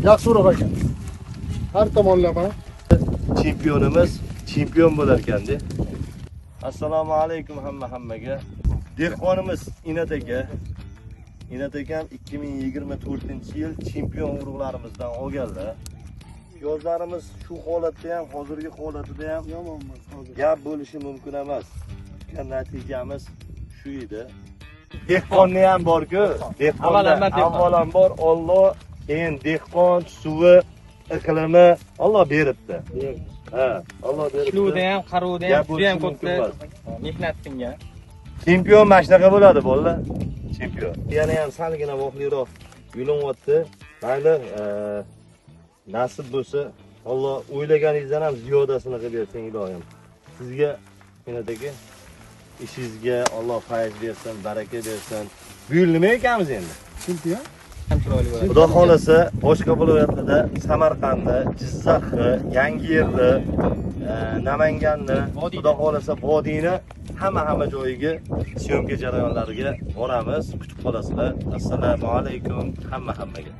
Yaxshiroq ekan. Har tomonlama Chempionimiz chempion bo'lar ekanda. Assalomu alaykum hammaga. Dehqonimiz Inat aka. Inat akam 2024-yil chempion urug'larimizdan olganlar. Yozlarimiz shu holatda ham, hozirgi holatida ham yomon emas hozir. gap bo'lishi mumkin emas. Lekin natijamiz shu edi. Dehqonni ham bor-ku, dehqonda avvalambor Alloh, keyin dehqon, suvi, iqlimi Alloh beribdi. Ha, Alloh beribdi. Ishlovda ham, qarovda ham, juda ham ko'pda emas. mehnat qilgan. Chempion mana shunaqa bo'ladi bolalar. Chempion. Yana ham salgina voqliroq yo'linyapti. Mayli, nasib bo'lsa, Alloh o'ylaganingizdan ham ziyodasini qilib bersin ilohim. Sizga Inat aka ishingizga Alloh fayz bersin, baraka bersin. Bu yil nima ekamiz endi? Chempion. Ham chiroyli bo'ladi. Xudo xolasa boshqa viloyatlarda Samarqandda, Jizzaxda, Yangiyerda, Namanganda, xudo xolasa Vodiyni hamma joyiga syomka jarayonlariga boramiz. Kutib qolasizlar. Assalomu alaykum hammaga.